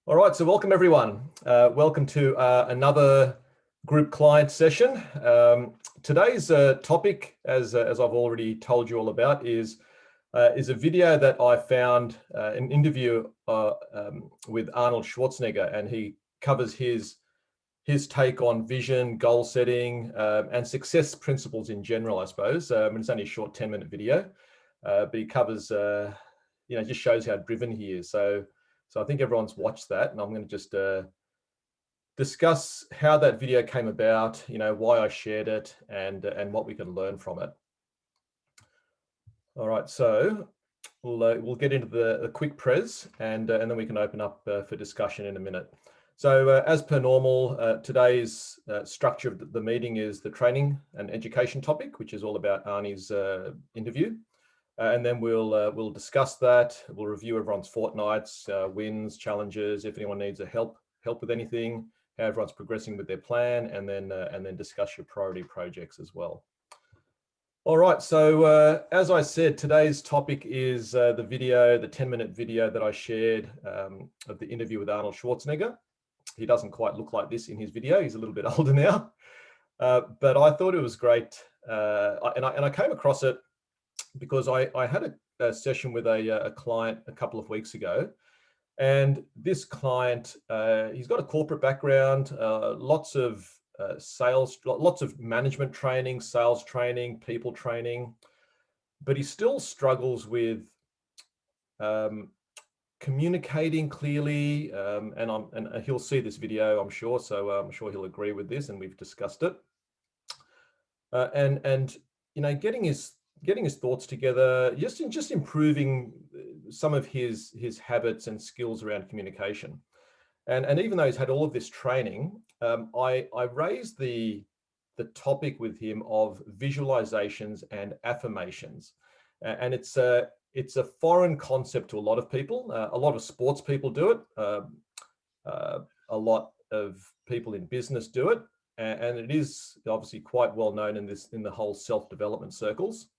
All right, so welcome everyone. Welcome to another group client session. Today's topic, as I've already told you all about, is a video that I found, an interview with Arnold Schwarzenegger, and he covers his take on vision, goal setting, and success principles in general, I suppose. It's only a short 10-minute video, but he covers, just shows how driven he is. So I think everyone's watched that, and I'm going to just discuss how that video came about, why I shared it, and what we can learn from it. All right, so we'll get into the quick pres, and then we can open up for discussion in a minute. So as per normal, today's structure of the meeting is the training and education topic, which is all about Arnie's interview. And then we'll discuss that. We'll review everyone's fortnights, wins, challenges, if anyone needs help with anything, how everyone's progressing with their plan, and then discuss your priority projects as well. All right, so as I said, today's topic is the 10-minute video that I shared of the interview with Arnold Schwarzenegger. He doesn't quite look like this in his video. He's a little bit older now, but I thought it was great, and I came across it because I had a session with a client a couple of weeks ago, and this client, he's got a corporate background, lots of sales, lots of management training, sales training, people training, but he still struggles with communicating clearly, and he'll see this video, I'm sure, so I'm sure he'll agree with this, and we've discussed it. And getting his thoughts together, just improving some of his habits and skills around communication. And even though he's had all of this training, I raised the topic with him of visualizations and affirmations. And it's a foreign concept to a lot of people. A lot of sports people do it. A lot of people in business do it. And it is obviously quite well known in the whole self-development circles.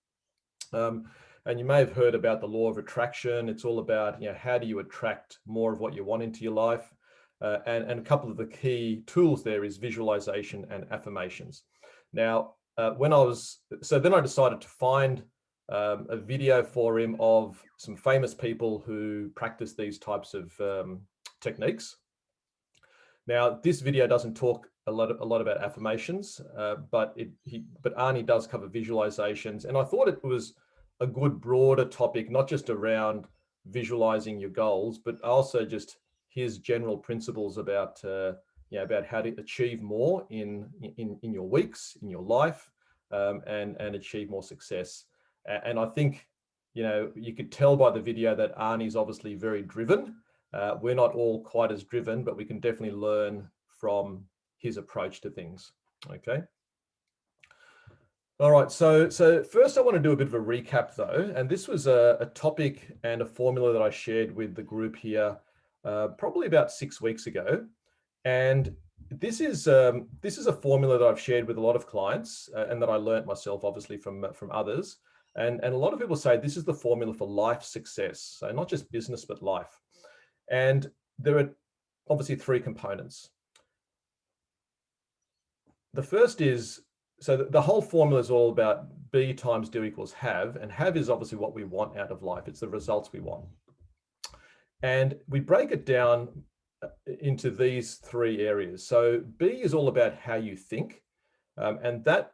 And you may have heard about the law of attraction. It's all about, how do you attract more of what you want into your life? And a couple of the key tools there is visualization and affirmations. Now, then I decided to find a video for him of some famous people who practice these types of techniques. Now, this video doesn't talk a lot about affirmations, but Arnie does cover visualizations, and I thought it was a good broader topic, not just around visualizing your goals, but also just his general principles about about how to achieve more in your weeks, in your life, and achieve more success. And I think you could tell by the video that Arnie's obviously very driven. We're not all quite as driven, but we can definitely learn from his approach to things. Okay. All right, so first I want to do a bit of a recap though, and this was a topic and a formula that I shared with the group here probably about 6 weeks ago, and this is a formula that I've shared with a lot of clients and that I learned myself, obviously from others, and a lot of people say this is the formula for life success, so not just business but life. And there are obviously 3 components. The first is, so the whole formula is all about B times do equals have, and have is obviously what we want out of life. It's the results we want. And we break it down into these 3 areas. So B is all about how you think, and that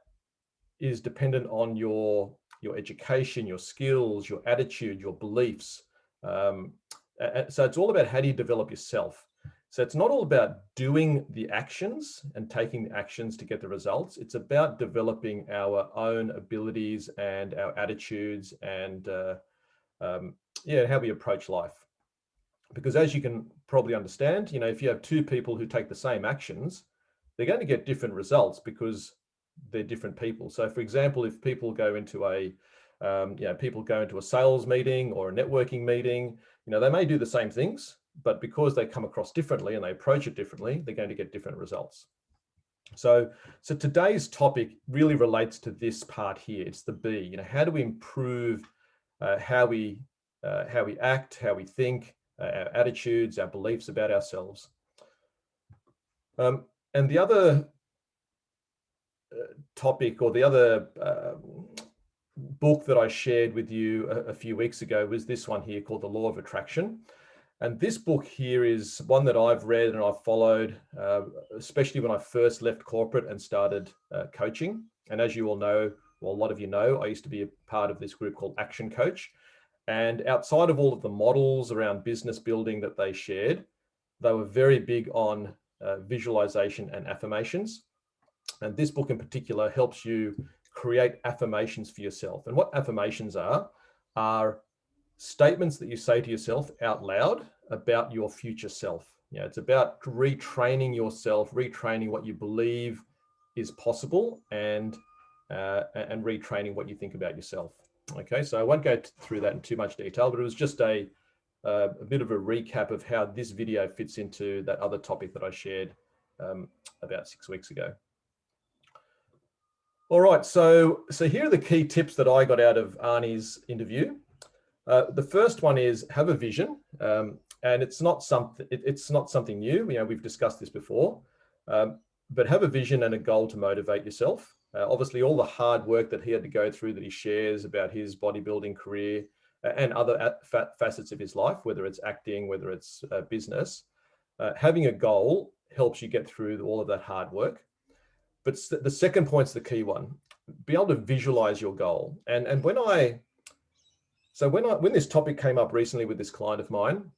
is dependent on your education, your skills, your attitude, your beliefs. So it's all about how do you develop yourself. So it's not all about doing the actions and taking the actions to get the results. It's about developing our own abilities and our attitudes and how we approach life. Because as you can probably understand, if you have 2 people who take the same actions, they're going to get different results because they're different people. So for example, if people go into a sales meeting or a networking meeting, they may do the same things, but because they come across differently and they approach it differently, they're going to get different results. So today's topic really relates to this part here. It's the B. How do we improve how we act, how we think, our attitudes, our beliefs about ourselves. And the other topic, or the other book that I shared with you a few weeks ago, was this one here called The Law of Attraction. And this book here is one that I've read and I've followed, especially when I first left corporate and started coaching. And as you all know, well, a lot of you know, I used to be a part of this group called Action Coach. And outside of all of the models around business building that they shared, they were very big on visualization and affirmations. And this book in particular helps you create affirmations for yourself. And what affirmations are statements that you say to yourself out loud about your future self. You know, it's about retraining yourself, retraining what you believe is possible, and retraining what you think about yourself. Okay, so I won't go through that in too much detail, but it was just a bit of a recap of how this video fits into that other topic that I shared about 6 weeks ago. All right, so here are the key tips that I got out of Arnie's interview. The first one is have a vision, and it's not something new. You know, we've discussed this before, but have a vision and a goal to motivate yourself. Obviously, all the hard work that he had to go through, that he shares about his bodybuilding career and other facets of his life, whether it's acting, whether it's business, having a goal helps you get through all of that hard work. But the second point's the key one: be able to visualize your goal. And when this topic came up recently with this client of mine,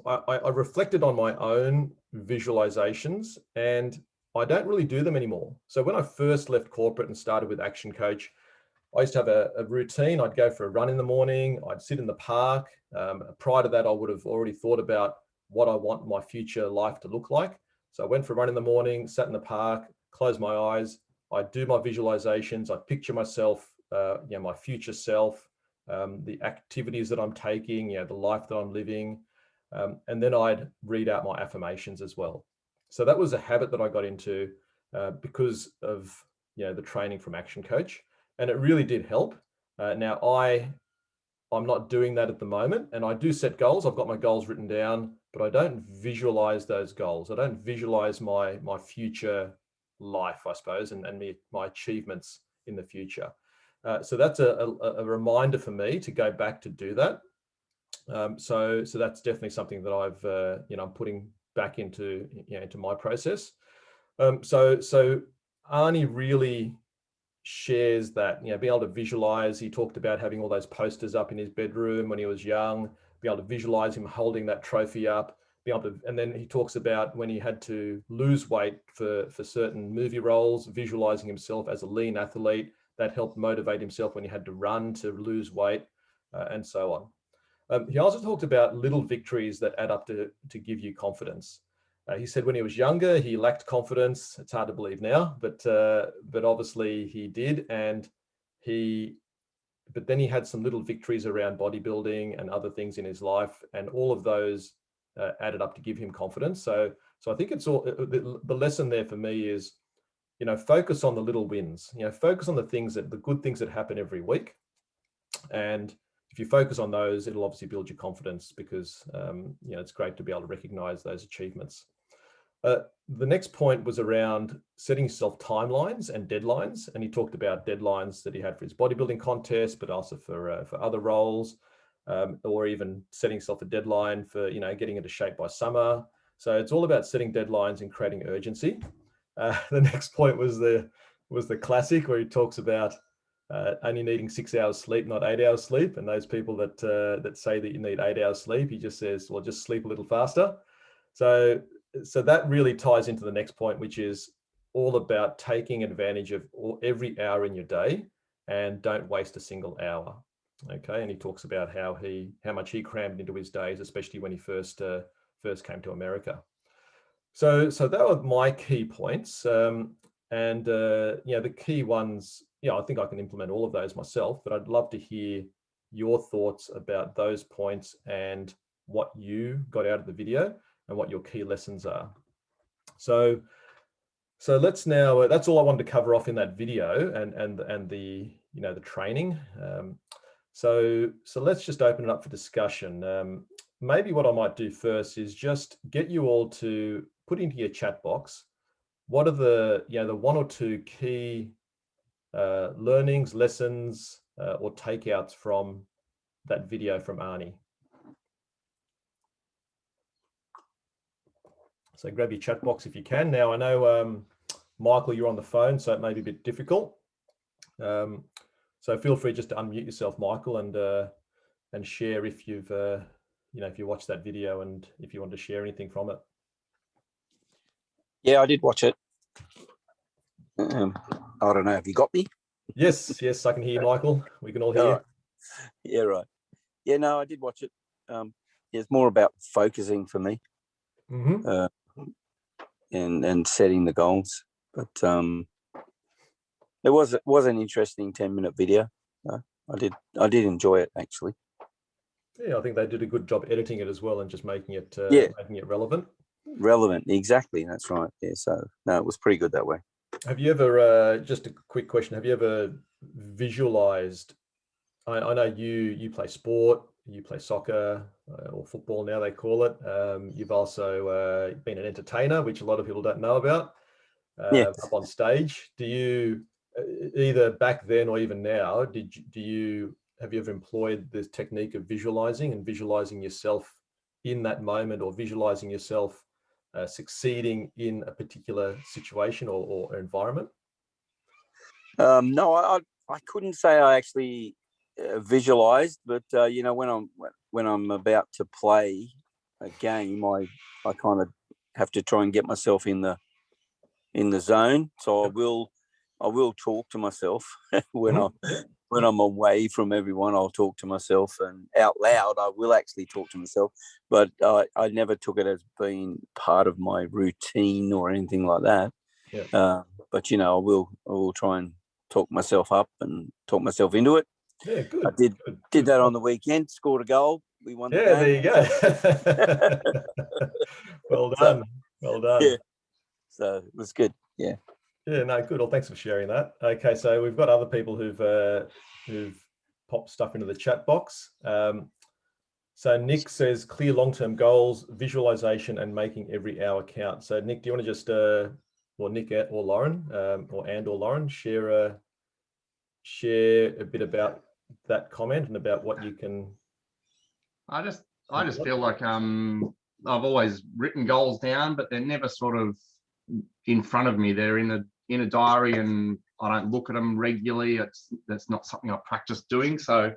I reflected on my own visualizations, and I don't really do them anymore. So when I first left corporate and started with Action Coach, I used to have a routine. I'd go for a run in the morning. I'd sit in the park. Prior to that, I would have already thought about what I want my future life to look like. So I went for a run in the morning, sat in the park, closed my eyes. I'd do my visualizations. I'd picture myself, my future self, the activities that I'm taking, the life that I'm living. And then I'd read out my affirmations as well. So that was a habit that I got into because of the training from Action Coach, and it really did help. Now I'm not doing that at the moment, and I do set goals. I've got my goals written down, but I don't visualize those goals. I don't visualize my future life, I suppose, and my achievements in the future. So that's a reminder for me to go back to do that. So that's definitely something that I've I'm putting back into my process. So Arnie really shares that, be able to visualize. He talked about having all those posters up in his bedroom when he was young, be able to visualize him holding that trophy up, and then he talks about when he had to lose weight for certain movie roles, visualizing himself as a lean athlete. That helped motivate himself when he had to run to lose weight, and so on. He also talked about little victories that add up to give you confidence. He said when he was younger, he lacked confidence. It's hard to believe now, but obviously he did, but then he had some little victories around bodybuilding and other things in his life, and all of those added up to give him confidence. So I think it's all the lesson there for me is, focus on the little wins. Focus on the good things that happen every week, and if you focus on those, it'll obviously build your confidence because it's great to be able to recognize those achievements. The next point was around setting yourself timelines and deadlines, and he talked about deadlines that he had for his bodybuilding contest, but also for other roles, or even setting yourself a deadline for getting into shape by summer. So it's all about setting deadlines and creating urgency. The next point was the classic where he talks about only needing 6 hours sleep, not 8 hours sleep. And those people that say that you need 8 hours sleep, he just says, well, just sleep a little faster. So that really ties into the next point, which is all about taking advantage of every hour in your day and don't waste a single hour. Okay, and he talks about how much he crammed into his days, especially when he first came to America. So that were my key points, and the key ones. I think I can implement all of those myself, but I'd love to hear your thoughts about those points and what you got out of the video and what your key lessons are. So let's now. That's all I wanted to cover off in that video and the the training. So let's just open it up for discussion. maybe what I might do first is just get you all to put into your chat box, what are the, the one or two key learnings, lessons, or takeouts from that video from Arnie. So grab your chat box if you can. Now, I know, Michael, you're on the phone, so it may be a bit difficult. So feel free just to unmute yourself, Michael, and share if you've, if you watched that video and if you want to share anything from it. Yeah, I did watch it. I don't know. Have you got me? Yes, I can hear you, Michael. We can all hear you. Right. Yeah, right. Yeah, no, I did watch it. It's more about focusing for me, and setting the goals. But it was an interesting 10-minute video. I did enjoy it, actually. Yeah, I think they did a good job editing it as well and just making it relevant. Relevant, exactly. That's right. Yeah, so no, it was pretty good that way. Have you ever, just a quick question, have you ever visualized, I know you play sport, you play soccer or football now they call it. You've also been an entertainer, which a lot of people don't know about, up on stage. Do you, either back then or even now, have you ever employed this technique of visualizing yourself in that moment, or visualizing yourself succeeding in a particular situation or environment? No, I couldn't say I actually visualized, but when I'm about to play a game, I kind of have to try and get myself in the zone. So I will talk to myself when I'm away from everyone. I'll talk to myself, and out loud I will actually talk to myself, but I never took it as being part of my routine or anything like that. But I will try and talk myself up and talk myself into it. Yeah, good. I did that on the weekend, scored a goal, we won the game. There you go. Well done. Well done. Yeah. So it was good. Yeah. Yeah, no, good. Well, thanks for sharing that. Okay, so we've got other people who've popped stuff into the chat box. So Nick says clear long-term goals, visualization, and making every hour count. So Nick, do you want to just, or Nick or Lauren, or Lauren, share a bit about that comment and about what you can? I just feel like I've always written goals down, but they're never sort of in front of me. They're in a diary, and I don't look at them regularly. That's not something I practice doing. So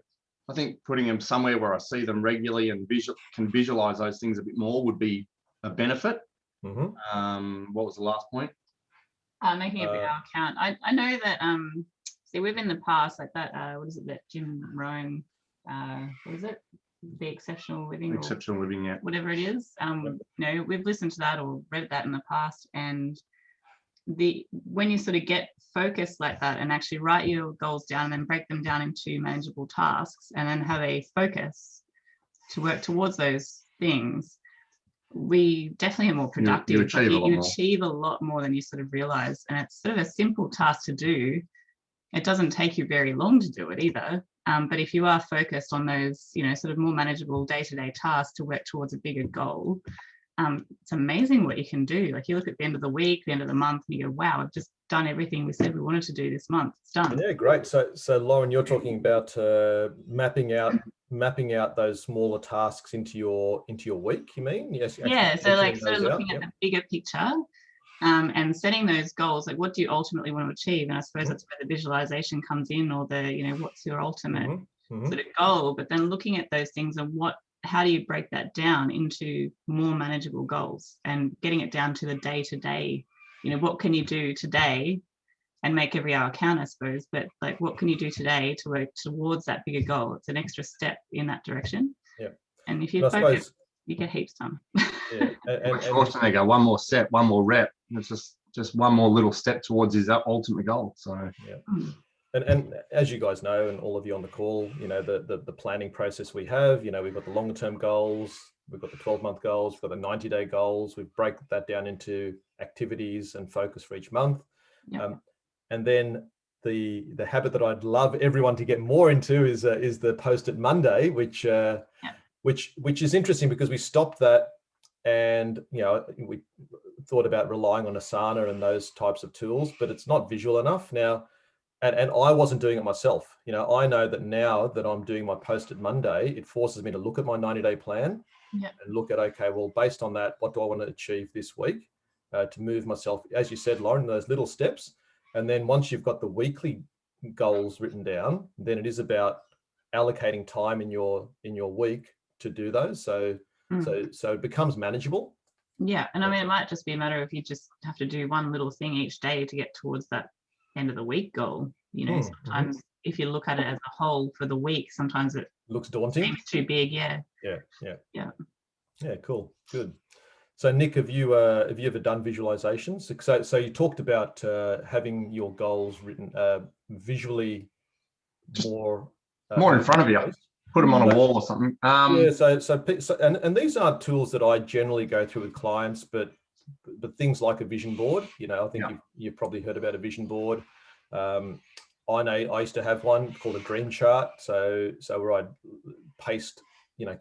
I think putting them somewhere where I see them regularly and can visualize those things a bit more would be a benefit. What was the last point? Making every hour count. I know that see, we've in the past, like that what is it, that Jim Rohn, what is it, the exceptional living, yeah, whatever it is. We've listened to that or read that in the past, and when you sort of get focused like that and actually write your goals down and then break them down into manageable tasks and then have a focus to work towards those things, we definitely are more productive. You achieve a lot more than you sort of realize, and it's sort of a simple task to do. It doesn't take you very long to do it either, but if you are focused on those sort of more manageable day-to-day tasks to work towards a bigger goal, it's amazing what you can do. Like, you look at the end of the week, the end of the month, and you go, wow, I've just done everything we said we wanted to do this month. It's done. Yeah, great. So Lauren, you're talking about mapping out those smaller tasks into your week, you mean? Yes. Yeah, so like sort of looking at the bigger picture, and setting those goals, like what do you ultimately want to achieve? And I suppose that's where the visualization comes in, or the what's your ultimate sort of goal. But then looking at those things and how do you break that down into more manageable goals, and getting it down to the day-to-day, what can you do today and make every hour count, I suppose, but like, what can you do today to work towards that bigger goal? It's an extra step in that direction. Yeah. And if you focus, you get heaps done. Yeah. And Schwarzenegger, one more set, one more rep. It's just one more little step towards his ultimate goal. So yeah. And as you guys know, and all of you on the call, the planning process we have, we've got the longer-term goals, we've got the 12-month goals, we've got the 90-day goals. We break that down into activities and focus for each month. Yeah. And then the habit that I'd love everyone to get more into is the Post-it Monday, which which is interesting because we stopped that, and we thought about relying on Asana and those types of tools, but it's not visual enough now. And I wasn't doing it myself. I know that now that I'm doing my Post-it Monday, it forces me to look at my 90-day plan and look at, okay, well, based on that, what do I want to achieve this week to move myself, as you said, Lauren, those little steps. And then once you've got the weekly goals written down, then it is about allocating time in your week to do those. So it becomes manageable. Yeah. And I mean, it might just be a matter of you just have to do one little thing each day to get towards that end of the week goal. Sometimes if you look at it as a whole for the week, sometimes it looks daunting. Seems too big. Yeah, cool, good. So Nick, have you ever done visualizations? So you talked about having your goals written visually more in front of you. Put them on a wall or something. And these aren't tools that I generally go through with clients, but things like a vision board. I think you've probably heard about a vision board. I know I used to have one called a dream chart. So where I'd paste,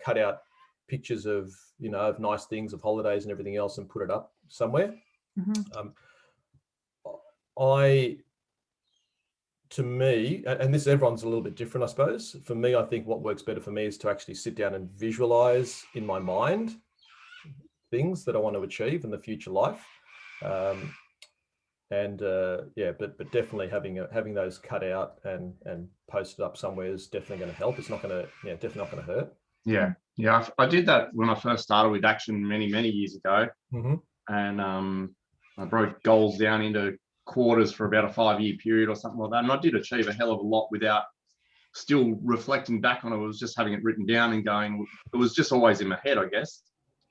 cut out pictures of nice things, of holidays and everything else, and put it up somewhere. To me, and this, everyone's a little bit different, I suppose. For me, I think what works better for me is to actually sit down and visualize in my mind things that I want to achieve in the future life. But definitely having those cut out and posted up somewhere is definitely going to help. It's not going to, definitely not going to hurt. Yeah. I did that when I first started with Action many years ago, and I broke goals down into quarters for about a 5-year period or something like that, and I did achieve a hell of a lot without still reflecting back on it. I was just having it written down and going. It was just always in my head, I guess.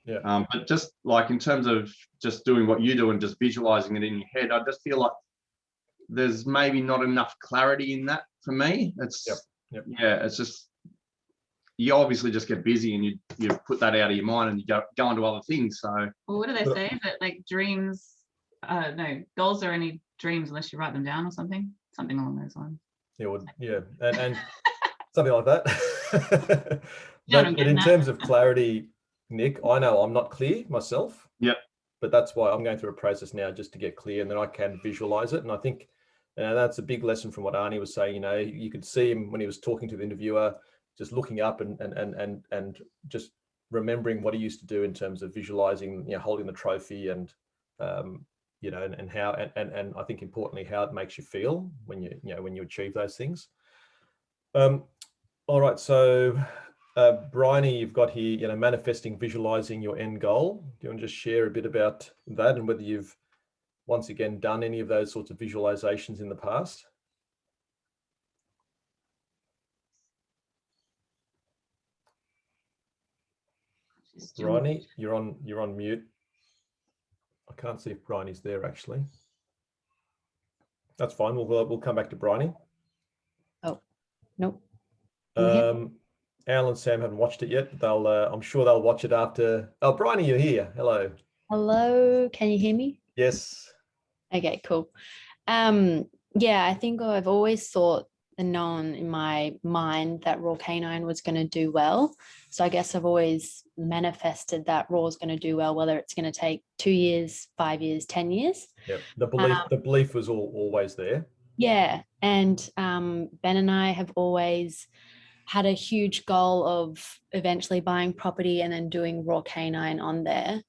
Yeah. But just like in terms of just doing what you do and just visualizing it in your head, I just feel like there's maybe not enough clarity in that for me. It's it's just, you obviously just get busy and you put that out of your mind and you go on to other things. So, well, what do they say? That like dreams, goals are only dreams unless you write them down or something along those lines. And something like that. But in terms of clarity, Nick, I know I'm not clear myself. But that's why I'm going through a process now just to get clear, and then I can visualize it. And I think that's a big lesson from what Arnie was saying. You could see him when he was talking to the interviewer, just looking up and just remembering what he used to do in terms of visualizing, holding the trophy and and how and I think importantly how it makes you feel when you achieve those things. All right, so Bryony, you've got here, manifesting, visualizing your end goal. Do you want to just share a bit about that and whether you've once again done any of those sorts of visualizations in the past? Bryony, you're on mute. I can't see if Bryony's there actually. That's fine. We'll come back to Bryony. Oh, nope. Al and Sam haven't watched it yet. I'm sure they'll watch it after. Oh, Bryony, you're here. Hello. Hello. Can you hear me? Yes. Okay, cool. I think I've always thought and known in my mind that Raw Canine was going to do well. So I guess I've always manifested that Raw is going to do well, whether it's going to take 2 years, 5 years, 10 years. Yep. The belief was always there. Yeah. And Ben and I have always had a huge goal of eventually buying property and then doing Raw Canine on there.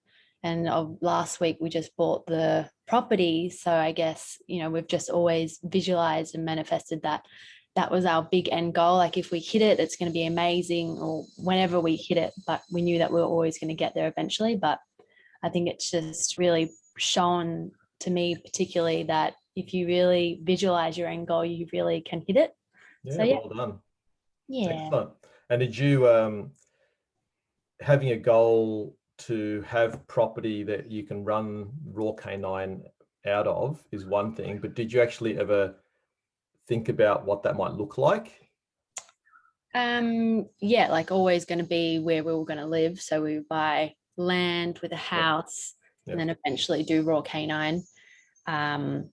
And last week we just bought the property. So I guess, we've just always visualized and manifested that was our big end goal. Like if we hit it, it's going to be amazing, or whenever we hit it, but we knew that we were always going to get there eventually. But I think it's just really shown to me particularly that if you really visualize your end goal, you really can hit it. Yeah, so, well done. Yeah. Excellent. And did you, having a goal to have property that you can run Raw Canine out of is one thing, but did you actually ever think about what that might look like? Like always going to be where we were going to live. So we would buy land with a house and then eventually do Raw Canine on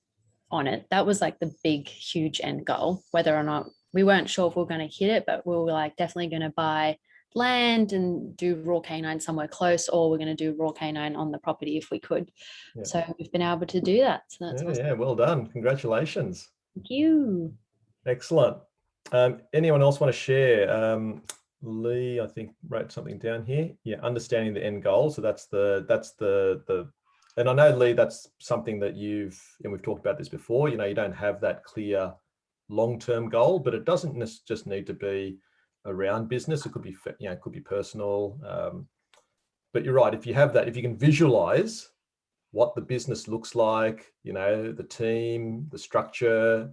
it. That was like the big, huge end goal. Whether or not we weren't sure if we were going to hit it, but we were like definitely going to buy land and do raw canine somewhere close, or we're going to do raw canine on the property if we could. Yeah. So we've been able to do that. So that's awesome. Yeah, well done. Congratulations. Thank you. Excellent. Anyone else want to share? Lee, I think, wrote something down here. Yeah, understanding the end goal. So that's the and I know, Lee, that's something that and we've talked about this before, you don't have that clear long-term goal, but it doesn't just need to be around business. It could be, it could be personal. But you're right. If you have that, if you can visualize what the business looks like, the team, the structure,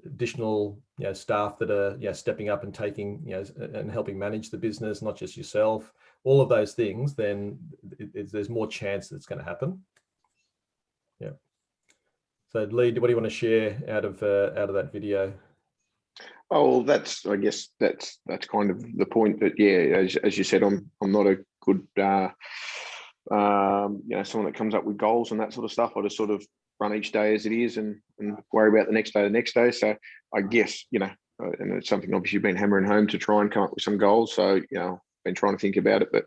additional, staff that are, stepping up and taking, and helping manage the business, not just yourself, all of those things, then there's more chance that it's going to happen. Yeah. So Lee, what do you want to share out of that video? Oh, well, I guess that's kind of the point. That, yeah, as you said, I'm not a good, someone that comes up with goals and that sort of stuff. I just sort of run each day as it is and worry about the next day. So I guess, and it's something obviously you've been hammering home to try and come up with some goals. So, been trying to think about it, but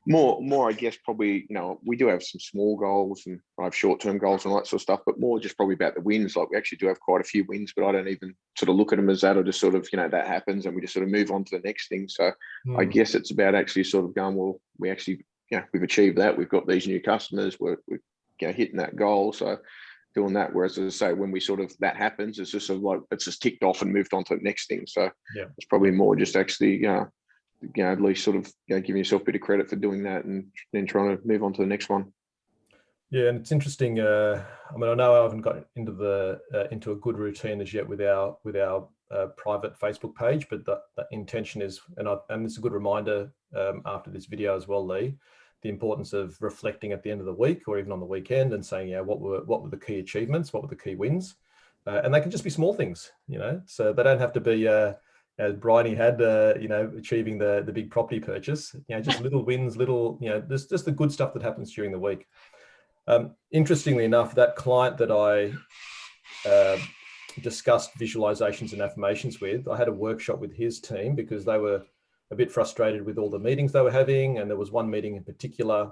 more, I guess, probably, we do have some small goals and I have short-term goals and all that sort of stuff, but more just probably about the wins. Like we actually do have quite a few wins, but I don't even sort of look at them as that, or just sort of, that happens and we just sort of move on to the next thing. So I guess it's about actually sort of going, well, we actually, we've achieved that. We've got these new customers. We're hitting that goal. So doing that. Whereas, as I say, when we sort of, that happens, it's just sort of like, it's just ticked off and moved on to the next thing. So it's probably more just actually, at least sort of giving yourself a bit of credit for doing that and then trying to move on to the next one. Yeah, and it's interesting. I know I haven't got into a good routine as yet with our private Facebook page, but the intention is, and it's a good reminder after this video as well, Lee, the importance of reflecting at the end of the week or even on the weekend and saying, what were the key achievements, what were the key wins, and they can just be small things, so they don't have to be. As Bryony had, achieving the big property purchase, just little wins, there's just the good stuff that happens during the week. Interestingly enough, that client that I discussed visualizations and affirmations with, I had a workshop with his team because they were a bit frustrated with all the meetings they were having. And there was one meeting in particular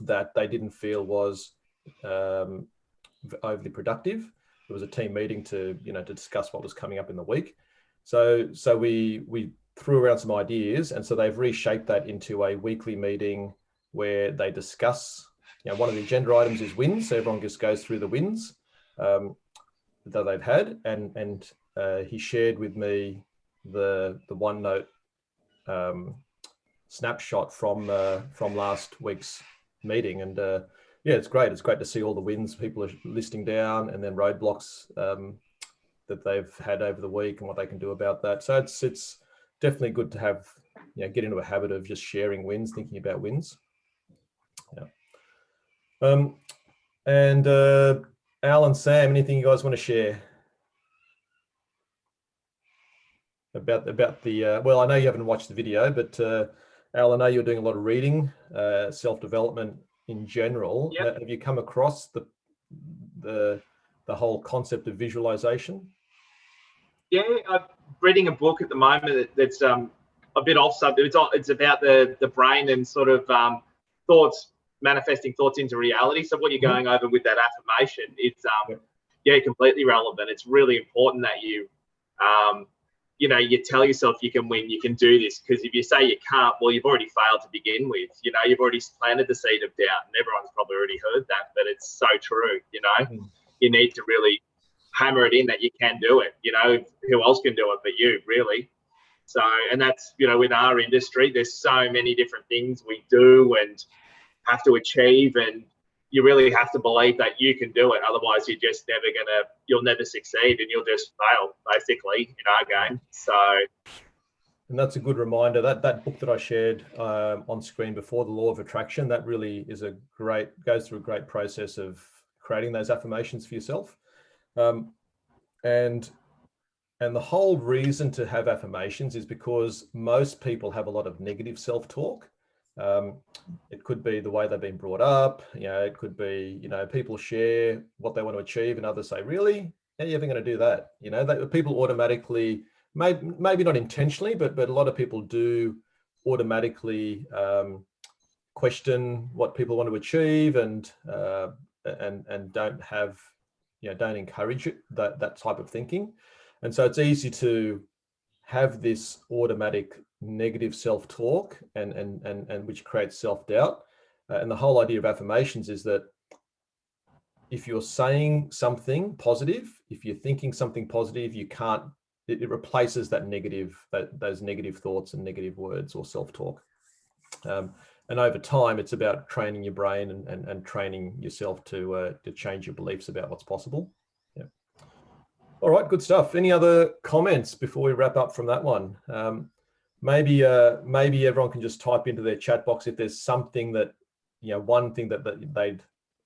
that they didn't feel was overly productive. It was a team meeting to discuss what was coming up in the week. So we threw around some ideas, and so they've reshaped that into a weekly meeting where they discuss. One of the agenda items is wins, so everyone just goes through the wins that they've had, and he shared with me the OneNote snapshot from last week's meeting, and it's great. It's great to see all the wins people are listing down, and then roadblocks that they've had over the week and what they can do about that. So it's definitely good to have, get into a habit of just sharing wins, thinking about wins. Yeah. And Al and Sam, anything you guys want to share about the, well, I know you haven't watched the video, but Al, I know you're doing a lot of reading, self-development in general. Yep. Have you come across the whole concept of visualization? Yeah, I'm reading a book at the moment that's a bit off subject. It's about the brain and sort of thoughts, manifesting thoughts into reality. So what you're going over with that affirmation, it's completely relevant. It's really important that you you tell yourself you can win, you can do this, because if you say you can't, well, you've already failed to begin with. You've already planted the seed of doubt, and everyone's probably already heard that, but it's so true. You need to really hammer it in that you can do it. Who else can do it but you, really? So, and that's, with our industry, there's so many different things we do and have to achieve, and you really have to believe that you can do it. Otherwise, you'll never succeed, and you'll just fail, basically, in our game. So, and that's a good reminder. That book that I shared on screen before, The Law of Attraction, that really is goes through a great process of creating those affirmations for yourself. And the whole reason to have affirmations is because most people have a lot of negative self-talk. It could be the way they've been brought up. It could be, people share what they want to achieve and others say, really? How are you ever going to do that? People automatically maybe not intentionally, but a lot of people do automatically question what people want to achieve, and don't have, don't encourage that type of thinking. And so it's easy to have this automatic negative self-talk, and which creates self-doubt. And the whole idea of affirmations is that if you're saying something positive, if you're thinking something positive, it replaces that those negative thoughts and negative words or self-talk. And over time, it's about training your brain and training yourself to change your beliefs about what's possible. Yeah. All right, good stuff. Any other comments before we wrap up from that one? Maybe everyone can just type into their chat box if there's something that, one thing that they'd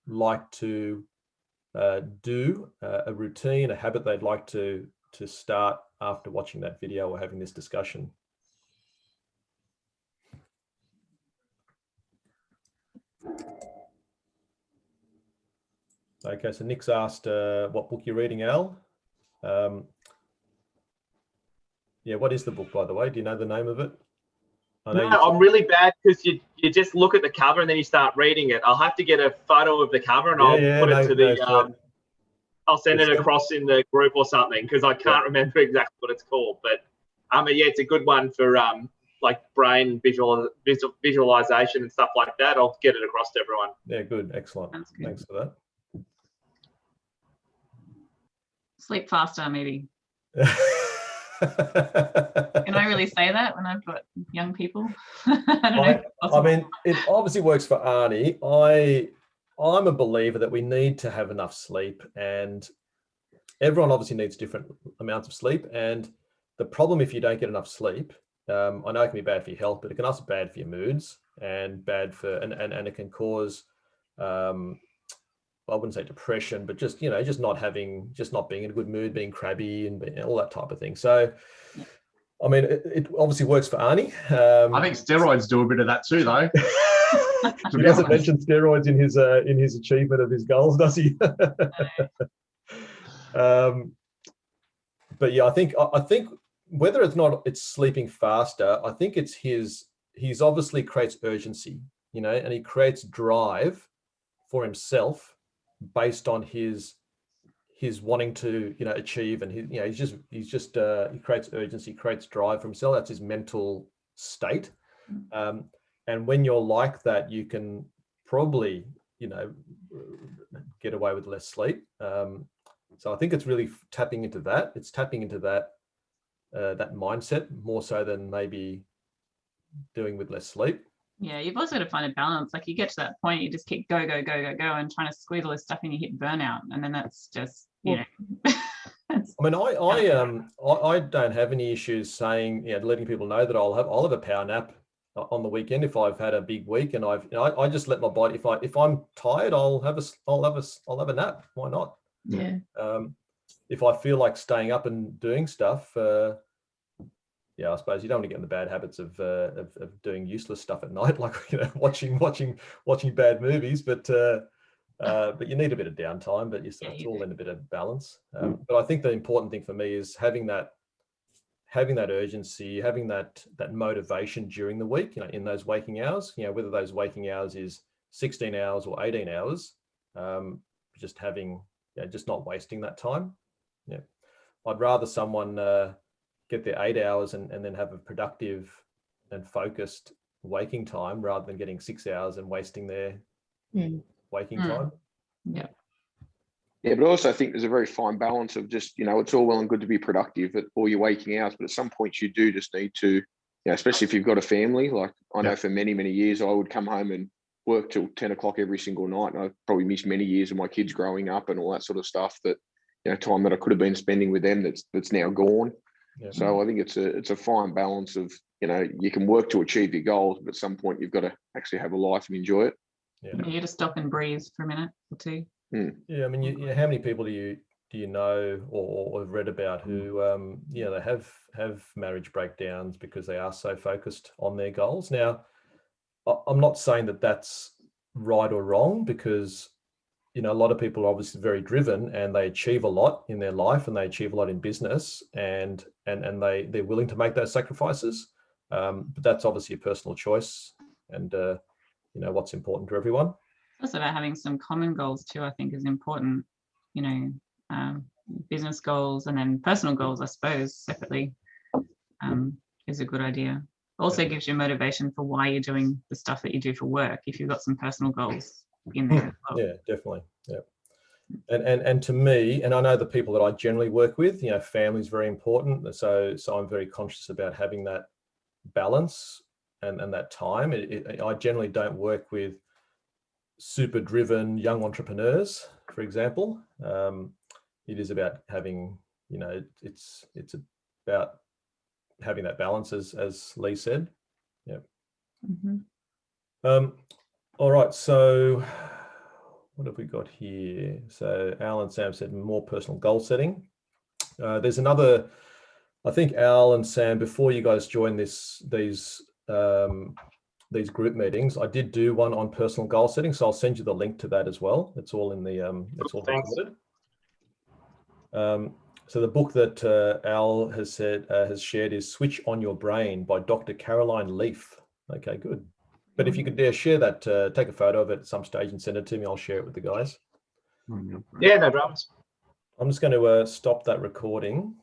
like to do, a routine, a habit they'd like to start after watching that video or having this discussion. Okay, so Nick's asked what book you're reading, Al. Yeah, what is the book, by the way? Do you know the name of it? No, I'm really bad because you just look at the cover and then you start reading it. I'll have to get a photo of the cover and I'll put it to the I'll send it across in the group or something, because I can't remember exactly what it's called. But yeah, it's a good one for like brain visualization and stuff like that. I'll get it across to everyone. Yeah, good, excellent. That's good. Thanks for that. Sleep faster, maybe. Can I really say that when I've got young people? I mean, it obviously works for Arnie. I'm a believer that we need to have enough sleep, and everyone obviously needs different amounts of sleep. And the problem, if you don't get enough sleep, I know it can be bad for your health, but it can also be bad for your moods and bad for, and it can cause, I wouldn't say depression, but just, just not being in a good mood, being crabby and all that type of thing. So, I mean, it obviously works for Arnie. I think steroids do a bit of that too, though. He doesn't mention steroids in his achievement of his goals, does he? But yeah, I think whether it's sleeping faster, I think it's he's obviously creates urgency, and he creates drive for himself based on his wanting to, achieve, and he creates urgency, creates drive for himself. That's his mental state. And when you're like that, you can probably, get away with less sleep. So I think it's really tapping into that. It's tapping into that mindset more so than maybe doing with less sleep. Yeah, you've also got to find a balance. Like you get to that point, you just keep go, and trying to squeeze all this stuff in, you hit burnout. And then that's just, I mean, I don't have any issues saying, letting people know that I'll have a power nap on the weekend if I've had a big week, and I just let my body, if I'm tired, I'll have a nap. Why not? Yeah. If I feel like staying up and doing stuff, I suppose you don't want to get in the bad habits of doing useless stuff at night, like watching bad movies. But you need a bit of downtime. But it's all in a bit of balance. But I think the important thing for me is having that urgency, having that motivation during the week. In those waking hours. Whether those waking hours is 16 hours or 18 hours. Just having, just not wasting that time. Yeah, I'd rather someone get their 8 hours and then have a productive and focused waking time rather than getting 6 hours and wasting their waking time. Yeah. Yeah, but also I think there's a very fine balance of just, it's all well and good to be productive at all your waking hours, but at some points you do just need to, especially if you've got a family. Like I know for many, many years I would come home and work till 10 o'clock every single night. And I probably missed many years of my kids growing up and all that sort of stuff that, time that I could have been spending with them that's now gone. Yeah. So I think it's a fine balance of, you can work to achieve your goals, but at some point you've got to actually have a life and enjoy it. Yeah. You got to stop and breathe for a minute or two. Yeah, I mean, how many people do you know or have read about who, they have marriage breakdowns because they are so focused on their goals? Now, I'm not saying that that's right or wrong, because you know, a lot of people are obviously very driven and they achieve a lot in their life and they achieve a lot in business, and they're willing to make those sacrifices. But that's obviously a personal choice, and you know, what's important to everyone. Also about having some common goals too, I think is important, you know, business goals and then personal goals, I suppose, separately, is a good idea. Also gives you motivation for why you're doing the stuff that you do for work, if you've got some personal goals in there as well. Yeah, definitely. Yeah. And to me, and I know the people that I generally work with, you know, family is very important. So I'm very conscious about having that balance and that time. I generally don't work with super driven young entrepreneurs, for example. It is about having, you know, it's about having that balance, as Lee said. Yeah. All right, so what have we got here? So Al and Sam said more personal goal setting. There's another, I think Al and Sam, before you guys joined these group meetings, I did do one on personal goal setting, so I'll send you the link to that as well. It's all in the it's all recorded. So the book that Al has shared is Switch on Your Brain by Dr. Caroline Leaf. Okay, good. But if you could share that, take a photo of it at some stage and send it to me, I'll share it with the guys. Yeah, no dramas. I'm just going to stop that recording.